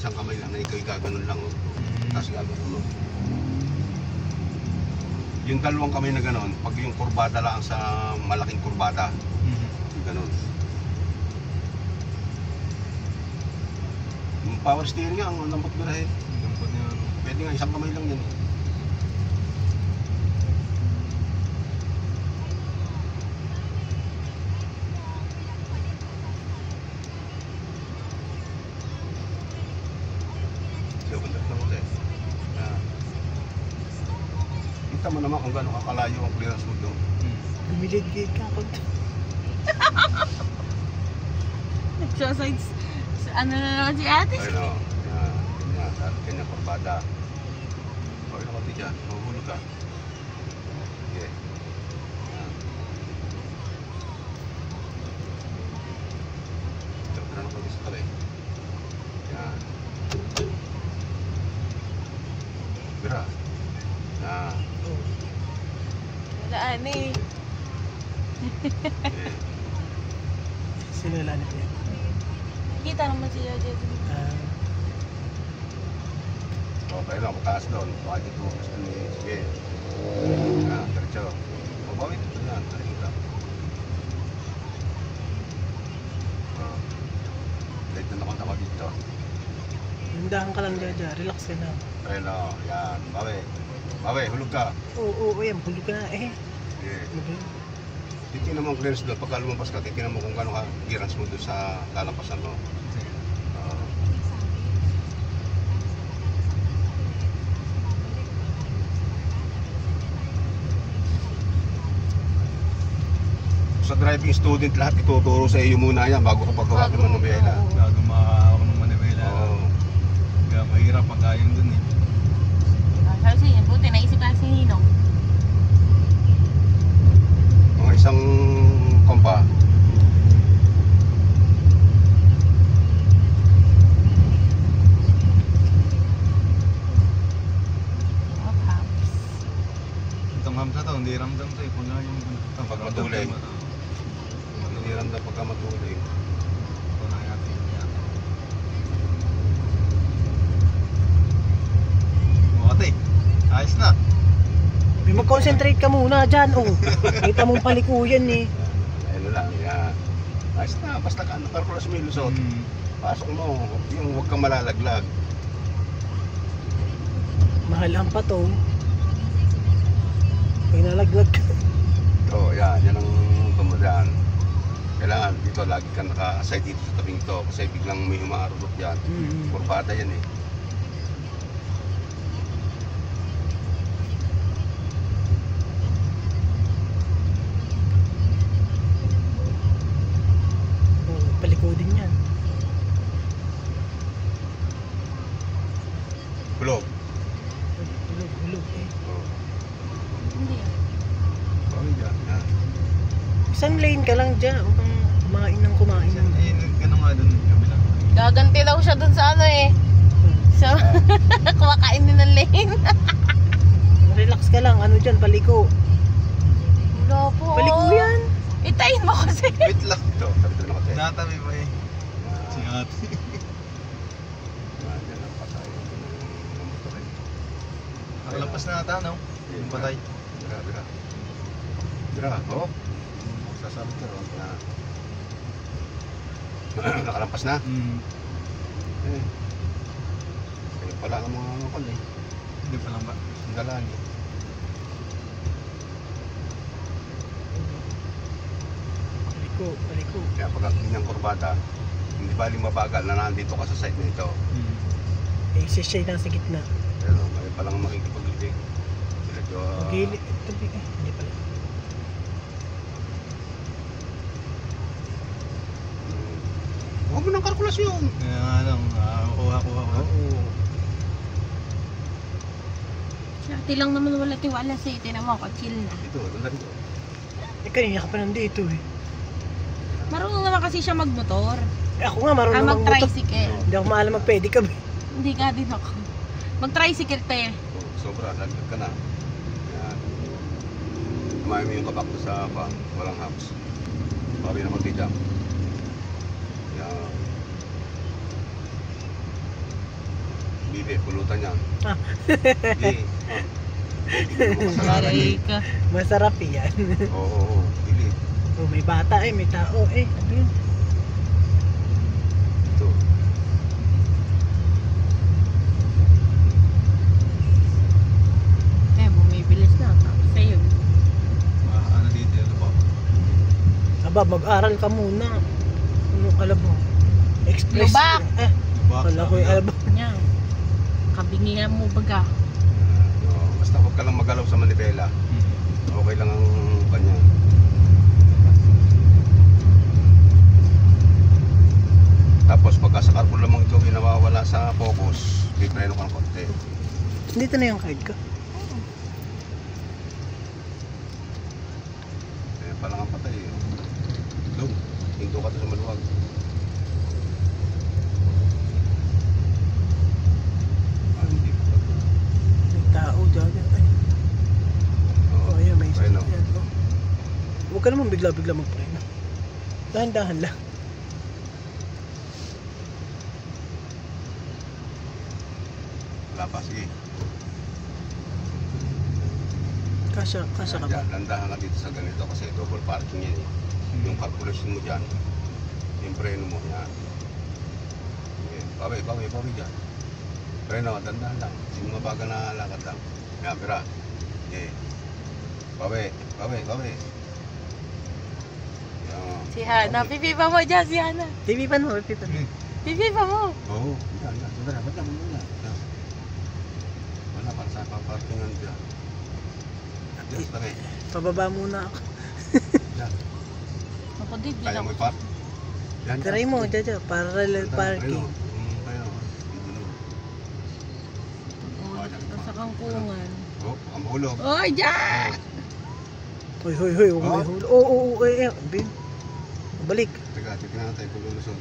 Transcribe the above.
isang kamay lang na ikaw gaganon lang. Tapos gaganon mo. Yung dalawang kamay na ganon, pag yung kurbada lang sa malaking kurbada, ganon. Yung power steering nga, ang lambot birahe. Lambot niya. Pwede nga, isang kamay lang yan. Kita mo naman kung gaano kakalayo ang clearance mo doon. Bumilid-gid ka ako. Exercise. Ano na naman si ate? Ayun o. Yan. Kanyang kurbada. Okay na konti dyan. Mahuhulog ka. Okay. Yan. Ito na konti sa tabi. Yan. Bira. Yan. Wala ani. Okay. Sinula na po yan. Kita naman siya dyan. Okay lang, mataas doon. Baka dito, gusto ni, sige. Yan, diretso. Mabawit, yan, tarik lang. Late na nakunta ko dito. Hindahan ka lang dyan. Relax ka na. Ayun o, yan, bawi. Bawi, hulog ka. Oo, yan. Hulog ka na eh. Sige. Ano ba yun? Titignan mo ang clearance doon. Pagka lumampas ka, titignan mo kung gano'ng clearance mo doon sa lalampasan mo. Sa driving student, lahat ituturo sa iyo muna yan bago ka paggawa ng manubela. Bago makakawak ng manibela. Oo. Kaya mahirap ang kayong dun eh. Kasi yan, buti naisip ka si Ninong. Mga isang kompa. Itong hamsa to, hindi ramdam to eh. Kung nga yung Pag matulay. Hindi ramdam pagka matulay. Ito na natin. Ate, ayos na. Mag-concentrate ka muna dyan. Oh. Kita mong palikuyan eh. Ayun lang, yan. Ayos na, basta ka nakarkulas mo yung lusot. Pasok mo, yung huwag kang malalaglag. Mahal ang pato. Pag nalaglag ka. So, yan ang tumadaan. Kailangan dito, lagi ka naka-side dito sa tabing to. Kasi biglang may humaarulot yan. Kurbada yan eh. Palikodin yan. Hulog. Hulog eh. Oh. Hindi. Okay dyan, yan. Isang lane ka lang dyan. Huwag kang kumain ng kumain ng. Eh, gano'n nga dun yung kabila. Gaganti daw siya dun sa ano eh. So, kumakain din ng lane. Relax ka lang. Ano dyan? Paliko. Wala po. Paliko yan. Itayin mo kasi. Wait lang. Ito, sabi ko na kasi. Natabi mo eh. Si ate. Yan ang patay. Ang motor eh. Nakalampas na ata, no? Yung patay. Bira, bira. Bira, oh. Sasabi ka ron na nakalampas na. Eh. Ayun pala ang mga ano kon eh. Hindi pa lang ba? Ang dalaan eh. Paliko. Kaya pag ang kanyang kurbada, hindi baling mabagal na nandito ka sa side na ito. Eh, siya nasa gitna. Pero may palang makikipaglibig. Medyo... Gili. Tabi eh. Hindi pala. Huwag mo ng kalkulasyon. Kaya nga lang, kuha. Oo. Ate lang naman wala tiwala sa ito. Tinan mo ako, chill na. Ito, ganda rito. Eh, kanina ka pa nandito eh. Marunong naman kasi siya magmotor. Eh, ako nga marunong magmotor. Mag-tricycle. Hindi ako maalam mag-pedicab. Hindi ka din ako. Mag-tricycle te. Oh, sobra, laglag ka na. Yan. Kumain mo yung kabak mo sa walang hubs. Bawi na konti dyan. Yan. Bibi, pulutan yan. Ah. Hindi. Hindi mo kasalanan Aray eh. ka. Masarap yan. Oo, bili. Oh, may bata eh, may tao eh. Ano yun? Ito. Bumibilis na. Tapos sa'yo. Ano dito, ano po? Aba, mag-aral ka muna. Anong alam mo? Express. Lubak! Wala ko yung alam. Yan. Kabingihan mo baga. Basta huwag ka lang magalaw sa manibela. Okay lang ang kanya. Tapos pagka sa carbon lamang ito nawawala sa focus, pipreno ka ng konti. Dito na yung card ko. Kaya pa lang ang patay. Low, hinto ka to sa maluwag. Hindi pa to. May tao dyan. Ay, Oo, oh, ayan, may isa. preno. Ayan, oh. Huwag ka naman bigla-bigla magpreno. Dahan-dahan lang. Wala pa, sige. Kasya ka ba? Landahan ka dito sa ganito kasi double parking yan eh. Yung calculation mo dyan, yung preno mo yan. Okay. Bawi dyan. Preno, dandahan lang. Yung mga baga na lakad lang. Camera. Okay. Bawi. Yan. Si Hana. Pipipa mo dyan si Hana. Pipipan mo, pipipan mo. Pipipa mo. Oo. Yan. Ba't lang. Wala para sa paparkingan dyan. Adjust lang eh. Pababa muna ako. Yan. Ako din. Kaya mo i-park? Yan. Try mo, Jaja. Parallel parking. Preno. Sa kangkungan. Oh, ang mahulog. Oy, dyan! Hoy, huwag may hulo. Oo, bin. Balik. Teka, titignan natin kung lulusog.